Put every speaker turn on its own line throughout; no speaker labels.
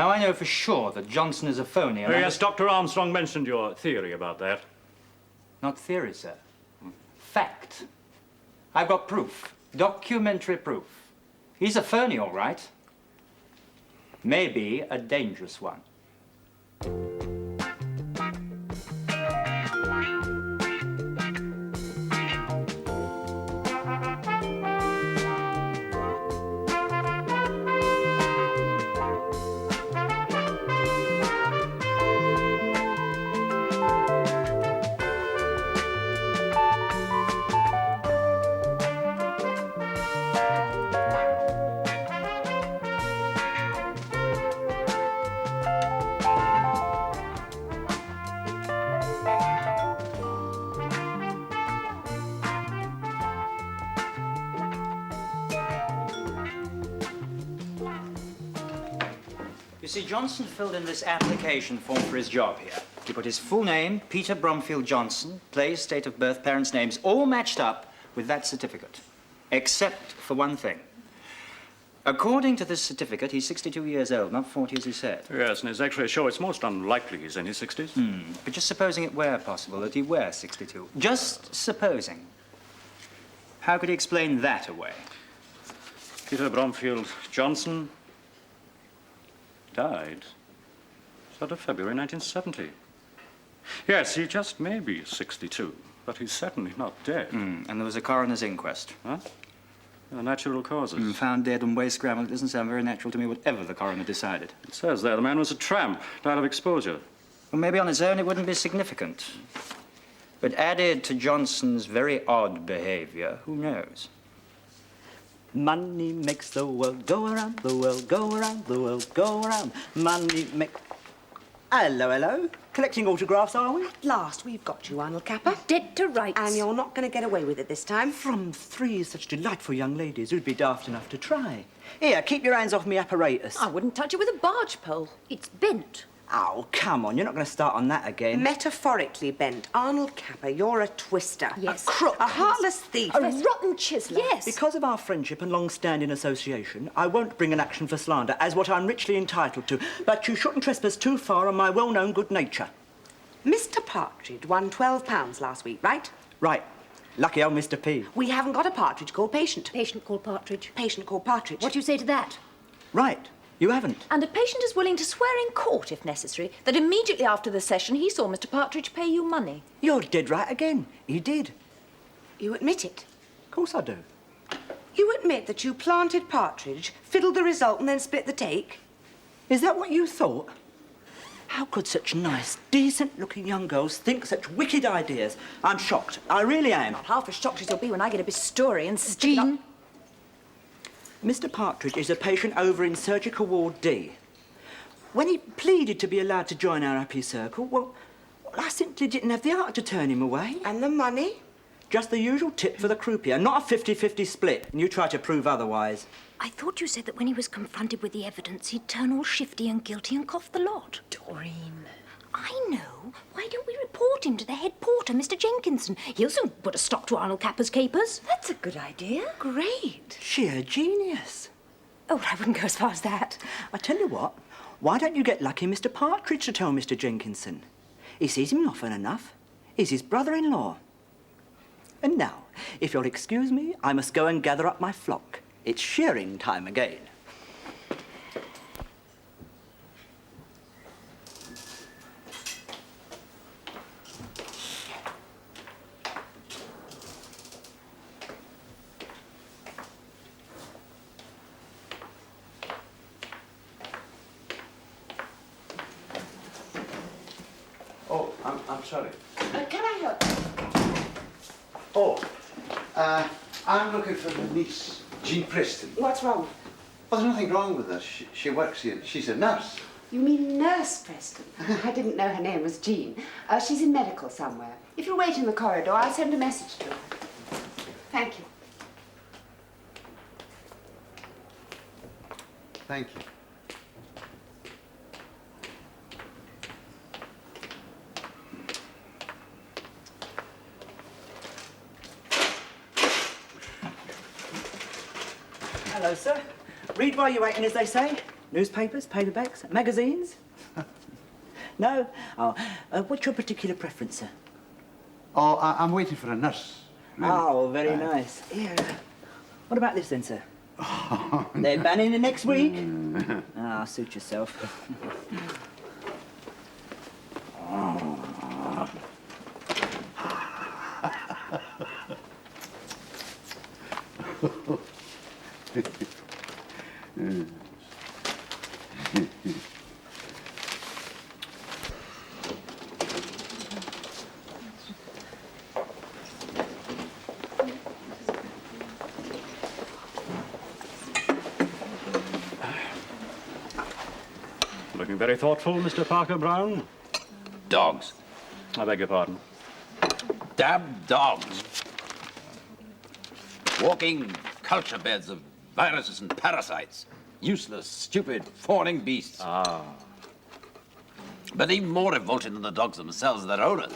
Now, I know for sure that Johnson is a phony. And
yes, Dr. Armstrong mentioned your theory about that.
Not theory, sir. Fact. I've got proof. Documentary proof. He's a phony, all right. Maybe a dangerous one. You see, Johnson filled in this application form for his job here. He put his full name, Peter Bromfield Johnson, place, date of birth, parents' names, all matched up with that certificate. Except for one thing. According to this certificate, he's 62 years old, not 40 as he said.
Yes, and his x-rays show it's most unlikely he's in his 60s.
But just supposing it were possible that he were 62. Just supposing. How could he explain that away?
Peter Bromfield Johnson died 3rd of February 1970. Yes, he just may be 62, but he's certainly not dead.
And there was a coroner's inquest.
Huh? Natural causes.
Found dead on waste gravel. It doesn't sound very natural to me, whatever the coroner decided.
It says there the man was a tramp, died of exposure.
Well, maybe on its own it wouldn't be significant. But added to Johnson's very odd behavior, who knows?
Money makes the world go around, the world go around, the world go around. Money makes... Hello, hello. Collecting autographs, are we?
At last, we've got you, Arnold Capper.
Dead to rights.
And you're not going to get away with it this time.
From 3 such delightful young ladies who'd be daft enough to try. Here, keep your hands off me apparatus.
I wouldn't touch it with a barge pole. It's bent.
Oh, come on, you're not going to start on that again.
Metaphorically bent. Arnold Capper, you're a twister.
Yes.
A crook. A heartless thief.
A rotten chiseler. Yes.
Because of our friendship and long-standing association, I won't bring an action for slander, as what I'm richly entitled to. But you shouldn't trespass too far on my well-known good nature.
Mr. Partridge won £12 last week, right?
Right. Lucky old Mr. P.
We haven't got a Partridge called Patient.
Patient called Partridge.
Patient called Partridge.
What do you say to that?
Right. You haven't.
And a patient is willing to swear in court, if necessary, that immediately after the session he saw Mr. Partridge pay you money.
You're dead right again. He did.
You admit it?
Of course I do.
You admit that you planted Partridge, fiddled the result, and then split the take?
Is that what you thought? How could such nice, decent-looking young girls think such wicked ideas? I'm shocked. I really am.
Not half as shocked as you'll be when I get a bit story and stick it up.
Jean. Mr. Partridge is a patient over in Surgical Ward D. When he pleaded to be allowed to join our happy circle, well, I simply didn't have the heart to turn him away.
And the money?
Just the usual tip for the croupier, not a 50-50 split, and you try to prove otherwise.
I thought you said that when he was confronted with the evidence, he'd turn all shifty and guilty and cough the lot.
Doreen.
I know. Why don't we report him to the head porter, Mr. Jenkinson? He'll soon put a stop to Arnold Capper's capers.
That's a good idea.
Great.
Sheer genius.
Oh, well, I wouldn't go as far as that.
I tell you what, why don't you get lucky Mr. Partridge to tell Mr. Jenkinson? He sees him often enough. He's his brother-in-law. And now, if you'll excuse me, I must go and gather up my flock. It's shearing time again.
Oh, I'm sorry.
Can I help?
Oh, I'm looking for my niece, Jean Preston.
What's wrong?
Well, there's nothing wrong with her. She works here. She's a nurse.
You mean Nurse Preston? I didn't know her name was Jean. She's in medical somewhere. If you'll wait in the corridor, I'll send a message to her. Thank you.
Thank you.
Hello, sir. Read while you're waiting, as they say. Newspapers, paperbacks, magazines? No? Oh, what's your particular preference, sir?
Oh, I'm waiting for a nurse. Really.
Oh, very nice. Here. What about this then, sir? They're banning it next week. Ah, suit yourself.
Looking very thoughtful, Mr. Parker Brown.
Dogs.
I beg your pardon.
Damn dogs. Walking culture beds of viruses and parasites. Useless, stupid, fawning beasts.
Ah.
But even more revolting than the dogs themselves are their owners.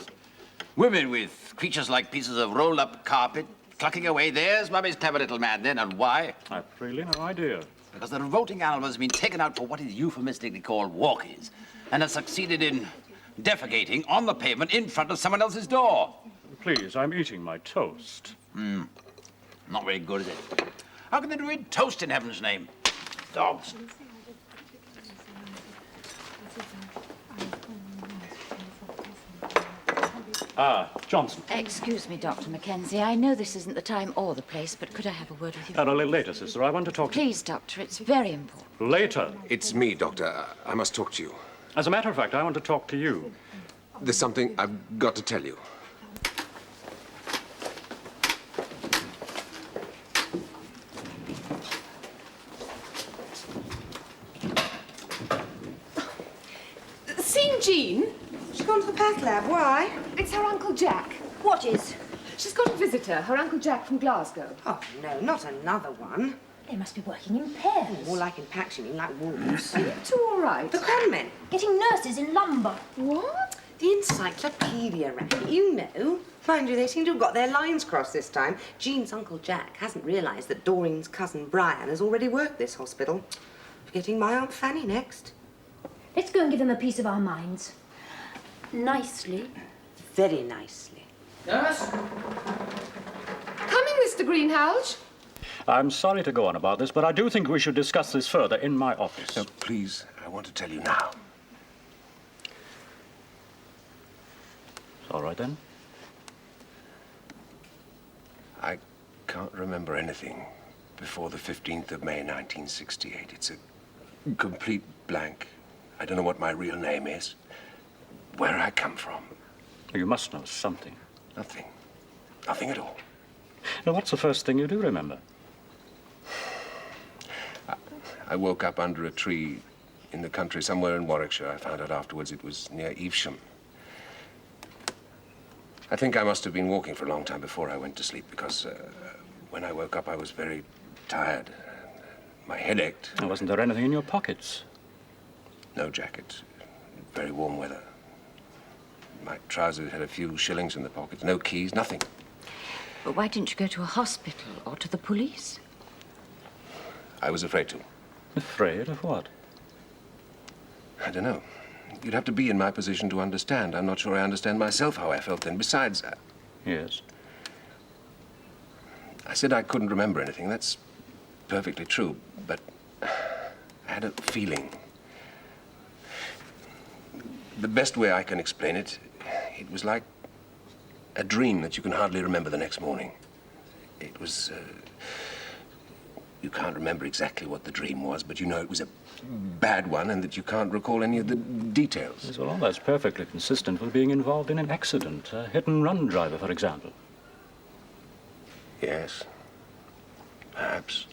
Women with creatures like pieces of rolled-up carpet, clucking away. There's Mummy's clever little man then, and why?
I've really no idea.
Because the revolting animal has been taken out for what is euphemistically called walkies, and has succeeded in defecating on the pavement in front of someone else's door.
Please, I'm eating my toast.
Not very good, is it? How can they do it toast in heaven's name? Dogs.
Ah, Johnson.
Excuse me, Dr. Mackenzie. I know this isn't the time or the place, but could I have a word with you?
A little later, sister. I want to talk to you.
Please, Doctor. It's very important.
Later.
It's me, Doctor. I must talk to you.
As a matter of fact, I want to talk to you.
There's something I've got to tell you.
Seen Jean?
She's gone to the path lab. Why?
It's her Uncle Jack.
What is?
She's got a visitor, her Uncle Jack from Glasgow.
Oh, no, not another one.
They must be working in pairs.
More like in packs, you mean, like wolves.
Are you two all right?
The conmen.
Getting nurses in lumber.
What?
The encyclopedia racket, you know. Mind you, they seem to have got their lines crossed this time. Jean's Uncle Jack hasn't realised that Doreen's cousin Brian has already worked this hospital. Forgetting my Aunt Fanny next.
Let's go and give them a piece of our minds. Nicely.
Very nicely.
Nurse?
Coming, Mr. Greenhalgh.
I'm sorry to go on about this, but I do think we should discuss this further in my office.
No, please, I want to tell you now.
All right, then.
I can't remember anything before the 15th of May, 1968. It's a complete blank. I don't know what my real name is, where I come from.
You must know something.
Nothing. Nothing at all.
Now, what's the first thing you do remember?
I woke up under a tree in the country somewhere in Warwickshire. I found out afterwards it was near Evesham. I think I must have been walking for a long time before I went to sleep because when I woke up I was very tired. My head ached.
Now, wasn't there anything in your pockets?
No jacket. Very warm weather. My trousers had a few shillings in the pockets. No keys, nothing.
But why didn't you go to a hospital or to the police?
I was afraid to.
Afraid of what?
I don't know. You'd have to be in my position to understand. I'm not sure I understand myself how I felt then. Besides,
Yes.
I said I couldn't remember anything. That's perfectly true. But I had a feeling. The best way I can explain it, it was like a dream that you can hardly remember the next morning. It was, you can't remember exactly what the dream was, but you know it was a bad one and that you can't recall any of the details.
Yes, well, all that's perfectly consistent with being involved in an accident. A hit-and-run driver, for example.
Yes, perhaps.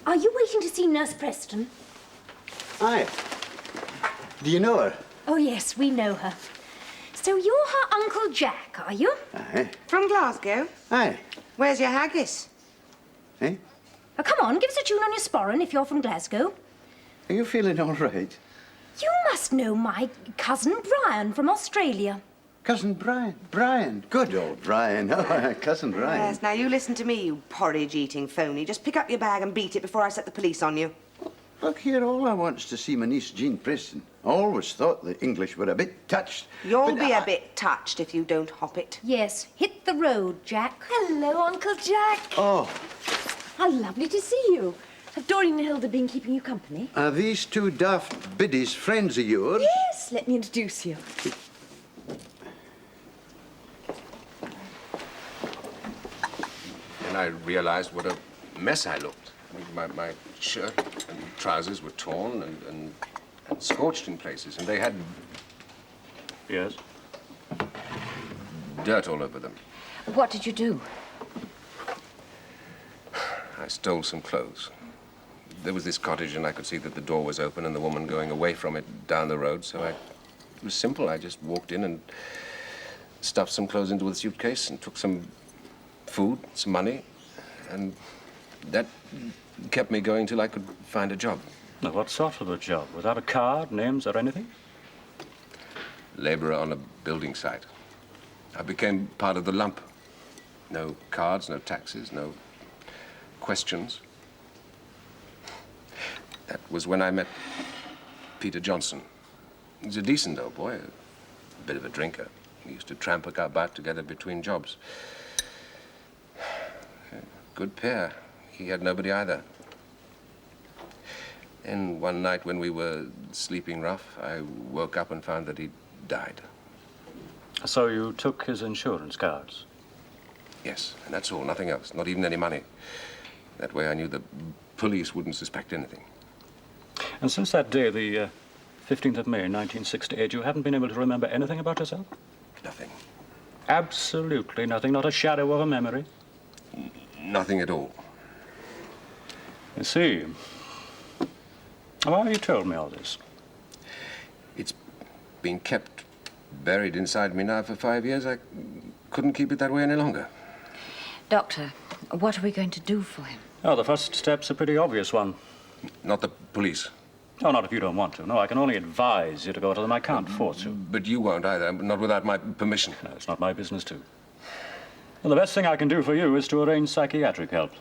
Are you waiting to see Nurse Preston?
Aye. Do you know her?
Oh, yes, we know her. So you're her Uncle Jack, are you?
Aye.
From Glasgow?
Aye.
Where's your haggis?
Eh?
Oh, come on, give us a tune on your sporran if you're from Glasgow.
Are you feeling all right?
You must know my cousin Brian from Australia.
Cousin Brian. Brian. Good old Brian. Oh, Cousin Brian.
Yes, now you listen to me, you porridge-eating phony. Just pick up your bag and beat it before I set the police on you.
Look here, all I want's to see my niece Jean Preston. I always thought the English were a bit touched.
You'll be a bit touched if you don't hop it.
Yes, hit the road, Jack. Hello, Uncle Jack.
Oh,
How lovely to see you. Have Doreen and Hilda been keeping you company?
are these two daft biddies friends of yours?
Yes, let me introduce you.
And I realized what a mess I looked. My shirt and trousers were torn and scorched in places, and they had
Yes?
dirt all over them.
What did you do?
I stole some clothes. There was this cottage, and I could see that the door was open and the woman going away from it down the road, so it was simple. I just walked in and stuffed some clothes into a suitcase and took some food, some money, and that kept me going till I could find a job.
Now, what sort of a job? Without a card, names, or anything?
Laborer on a building site. I became part of the lump. No cards, no taxes, no questions. That was when I met Peter Johnson. He's a decent old boy, a bit of a drinker. We used to tramp about together between jobs. Good pair. He had nobody either. Then one night when we were sleeping rough, I woke up and found that he'd died.
So you took his insurance cards?
Yes, and that's all, nothing else, not even any money. That way I knew the police wouldn't suspect anything.
And since that day, the 15th of May, 1968, you haven't been able to remember anything about yourself?
Nothing.
Absolutely nothing, not a shadow of a memory?
Nothing at all.
I see. Why have you told me all this?
It's been kept buried inside me now for 5 years. I couldn't keep it that way any longer.
Doctor, what are we going to do for him?
Oh, the first step's a pretty obvious one.
Not the police.
Oh, not if you don't want to. No, I can only advise you to go to them. I can't force you.
But you won't either, not without my permission.
No, it's not my business, too. Well, the best thing I can do for you is to arrange psychiatric help.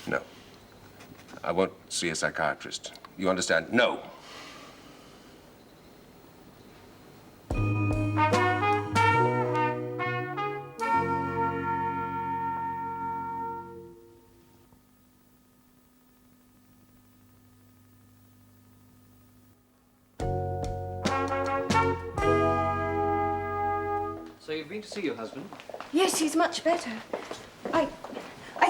No. I won't see a psychiatrist. You understand? No.
So you've been to see your husband?
Yes, he's much better. I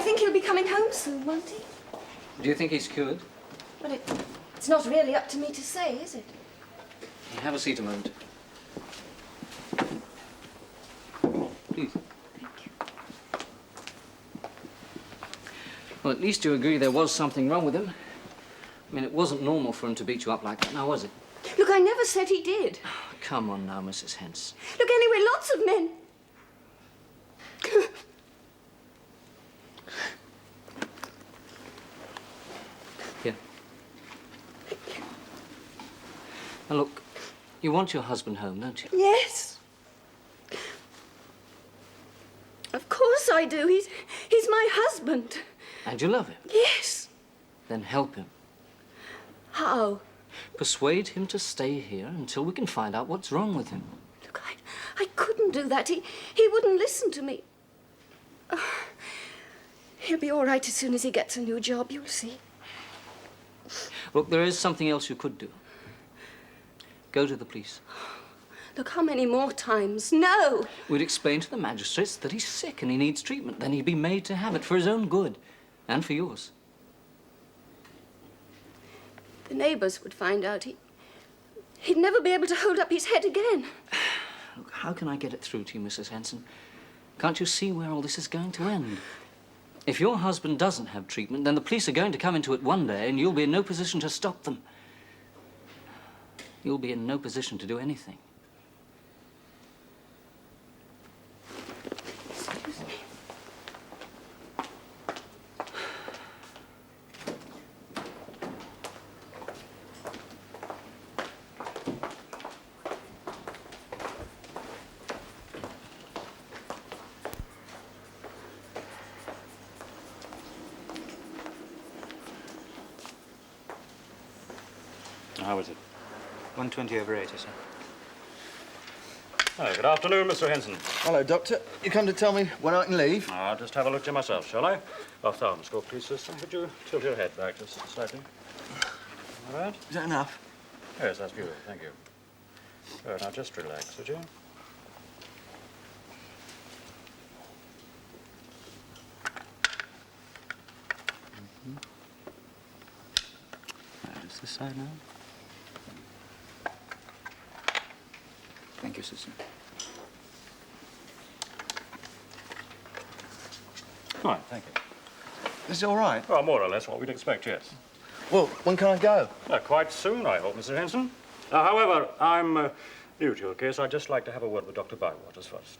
think he'll be coming home soon, won't he?
Do you think he's cured?
Well, it's not really up to me to say, is it?
Have a seat a moment. Please.
Thank you.
Well, at least you agree there was something wrong with him. I mean, it wasn't normal for him to beat you up like that, now was it?
Look, I never said he did.
Come on now, Mrs. Hens.
Look, anyway, lots of men.
Here. Now, look, you want your husband home, don't you?
Yes. Of course I do. He's my husband.
And you love him?
Yes.
Then help him.
How?
Persuade him to stay here until we can find out what's wrong with him.
Look, I couldn't do that. He wouldn't listen to me. He'll be all right as soon as he gets a new job, you'll see.
Look, there is something else you could do. Go to the police.
Look, how many more times? No!
We'd explain to the magistrates that he's sick and he needs treatment. Then he'd be made to have it for his own good and for yours.
The neighbors would find out. He'd never be able to hold up his head again.
Look, how can I get it through to you, Mrs. Henson? Can't you see where all this is going to end? If your husband doesn't have treatment, then the police are going to come into it one day and you'll be in no position to stop them. You'll be in no position to do anything.
Excuse me.
How is it?
120/80, sir.
Hi, good afternoon, Mr. Henson.
Hello, Doctor. You come to tell me when I can leave?
I'll just have a look to myself, shall I? Ophthalmoscope, please, sister. Would you tilt your head back just slightly? All right?
Is that enough?
Yes, that's good. Thank you. Good. Now, just relax, would you?
Just this side now. Thank you, sister.
Fine, thank you.
Is it all right?
Well, more or less what we'd expect, yes.
Well, when can I go?
Quite soon, I hope, Mr. Henson. However, I'm new to your case. I'd just like to have a word with Dr. Bywaters first.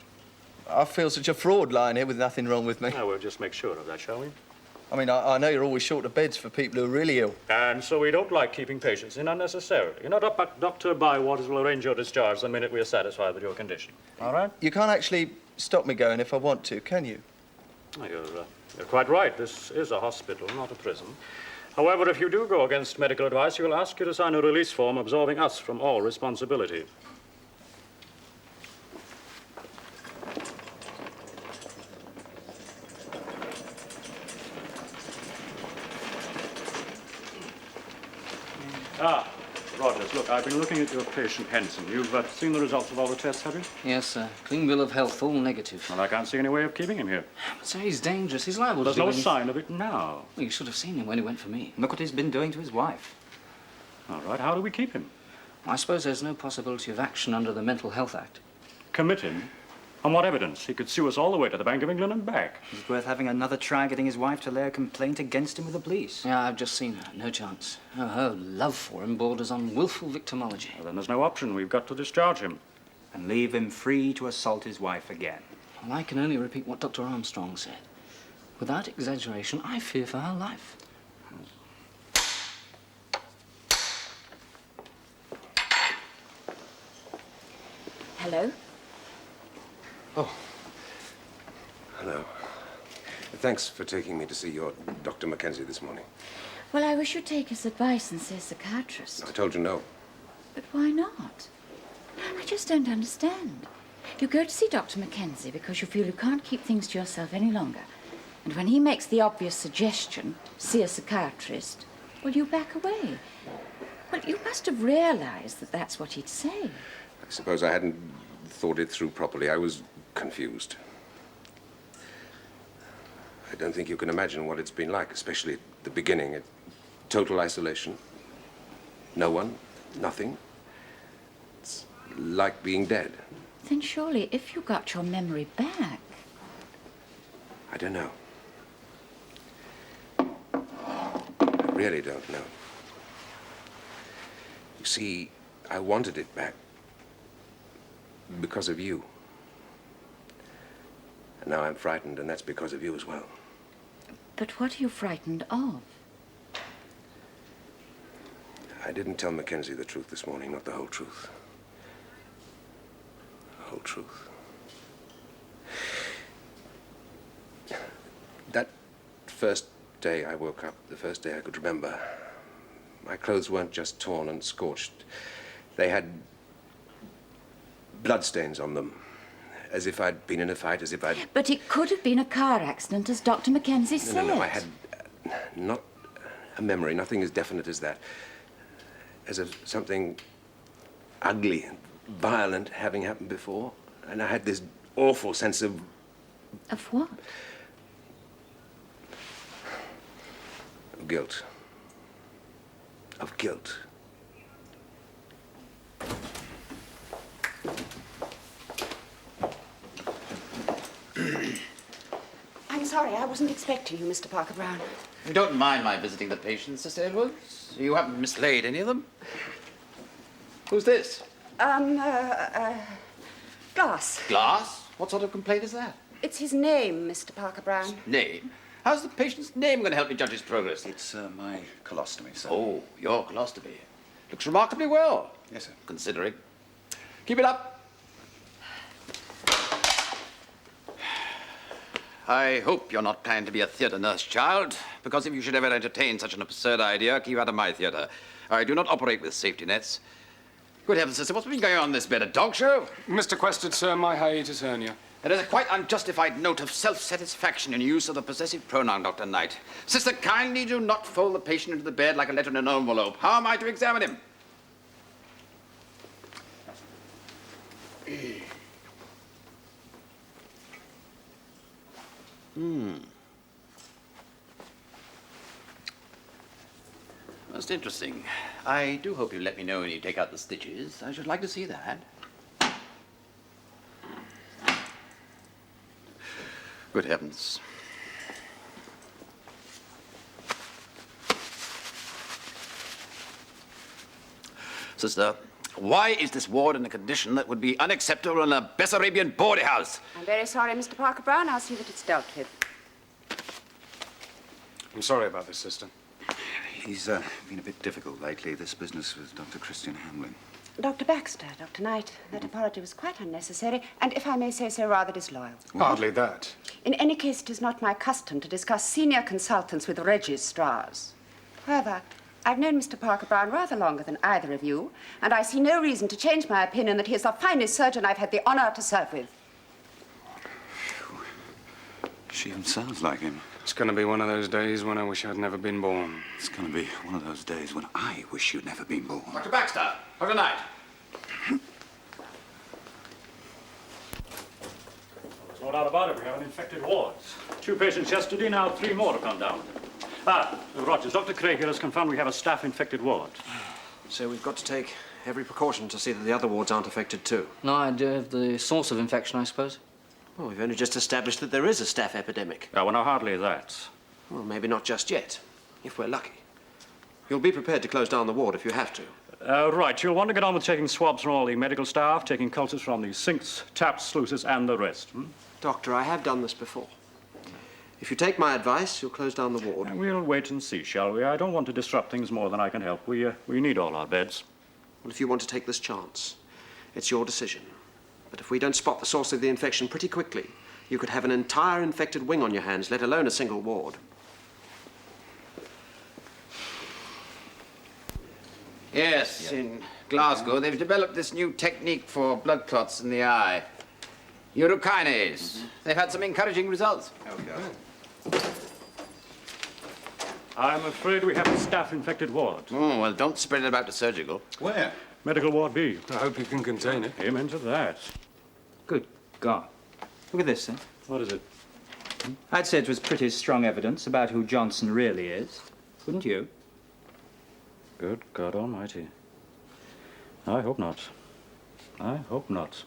I feel such a fraud lying here with nothing wrong with me.
Now, we'll just make sure of that, shall we?
I mean, I know you're always short of beds for people who are really ill.
And so we don't like keeping patients in unnecessarily. You know, Dr. Bywaters will arrange your discharge the minute we are satisfied with your condition. All right?
You can't actually stop me going if I want to, can you?
Well, you're quite right. This is a hospital, not a prison. However, if you do go against medical advice, we'll ask you to sign a release form absolving us from all responsibility. Rogers, look, I've been looking at your patient, Henson. You've seen the results of all the tests, have you?
Yes, sir. Clean bill of health, all negative.
Well, I can't see any way of keeping him here.
But, sir, he's dangerous. He's liable
There's
to do
no
anything.
sign of it now.
Well, you should have seen him when he went for me.
Look what he's been doing to his wife.
All right, how do we keep him?
I suppose there's no possibility of action under the Mental Health Act.
Commit him? On what evidence? He could sue us all the way to the Bank of England and back.
It's worth having another try getting his wife to lay a complaint against him with the police.
Yeah, I've just seen that. No chance. Oh, her love for him borders on willful victimology.
Well, then there's no option. We've got to discharge him.
And leave him free to assault his wife again.
Well, I can only repeat what Dr. Armstrong said. Without exaggeration, I fear for her life.
Hello?
Oh. Hello. Thanks for taking me to see your Dr. Mackenzie this morning.
Well, I wish you'd take his advice and see a psychiatrist.
I told you no.
But why not? I just don't understand. You go to see Dr. Mackenzie because you feel you can't keep things to yourself any longer. And when he makes the obvious suggestion, see a psychiatrist, well, you back away. Well, you must have realized that that's what he'd say.
I suppose I hadn't thought it through properly. I was confused. I don't think you can imagine what it's been like, especially at the beginning. Total isolation. No one, nothing. It's like being dead.
Then surely, if you got your memory back...
I don't know. I really don't know. You see, I wanted it back because of you. And now I'm frightened, and that's because of you as well.
But what are you frightened of?
I didn't tell Mackenzie the truth this morning, not the whole truth. The whole truth. That first day I woke up, the first day I could remember, my clothes weren't just torn and scorched. They had bloodstains on them, as if I'd been in a fight, as if I'd...
But it could have been a car accident, as Dr. Mackenzie said.
No, I had not a memory, nothing as definite as that. As of something ugly and violent having happened before. And I had this awful sense of...
Of what?
Of guilt. Of guilt.
I'm sorry, I wasn't expecting you, Mr. Parker Brown.
You don't mind my visiting the patients, Sister Edwards? You haven't mislaid any of them? Who's this?
Glass.
Glass? What sort of complaint is that?
It's his name, Mr. Parker Brown.
Name? How's the patient's name going to help me judge his progress?
It's my colostomy, sir.
Oh, your colostomy. Looks remarkably well.
Yes, sir.
Considering. Keep it up. I hope you're not planning to be a theatre nurse, child. because if you should ever entertain such an absurd idea, keep out of my theatre. I do not operate with safety nets. Good heavens, sister, what's been going on in this bed? A dog show?
Mr. Quested, sir, my hiatus hernia.
There is a quite unjustified note of self-satisfaction in use of the possessive pronoun, Dr. Knight. Sister, kindly do not fold the patient into the bed like a letter in an envelope. How am I to examine him? Most interesting. I do hope you'll let me know when you take out the stitches. I should like to see that. Good heavens. Sister, why is this ward in a condition that would be unacceptable in a Bessarabian boarding house?
I'm very sorry, Mr. Parker Brown. I'll see that it's dealt with.
I'm sorry about this, sister.
He's been a bit difficult lately, this business with Dr. Christian Hamlin.
Dr. Baxter, Dr. Knight, that apology was quite unnecessary, and if I may say so, rather disloyal.
Hardly that.
In any case, it is not my custom to discuss senior consultants with registrars. However, I've known Mr. Parker Brown rather longer than either of you, and I see no reason to change my opinion that he is the finest surgeon I've had the honor to serve with.
She even sounds like him.
It's going to be one of those days when I wish I'd never been born.
It's going to be one of those days when I wish you'd never been born.
Dr. Baxter, Dr. Knight.
There's no doubt about it. We have an infected ward. 2 patients yesterday, now 3 more have gone down. Rogers, Dr. Craig here has confirmed we have a staff-infected ward.
So we've got to take every precaution to see that the other wards aren't affected too.
No idea of the source of infection, I suppose.
Well, we've only just established that there is a staph epidemic.
Well, no, hardly that.
Well, maybe not just yet, if we're lucky. You'll be prepared to close down the ward if you have to.
Right, you'll want to get on with taking swabs from all the medical staff, taking cultures from the sinks, taps, sluices, and the rest.
Doctor, I have done this before. If you take my advice, you'll close down the ward.
We'll wait and see, shall we? I don't want to disrupt things more than I can help. We need all our beds.
Well, if you want to take this chance, it's your decision. But if we don't spot the source of the infection pretty quickly, you could have an entire infected wing on your hands, let alone a single ward.
Yes, in Glasgow, they've developed this new technique for blood clots in the eye. Urokinase. They've had some encouraging results.
I'm afraid we have a staff-infected ward.
Oh, well, don't spread it about to surgical.
Where?
Medical ward B.
I hope you can contain it.
Amen to that.
Good God. Look at this, then.
What is it?
I'd say it was pretty strong evidence about who Johnson really is. Wouldn't you?
Good God Almighty. I hope not. I hope not.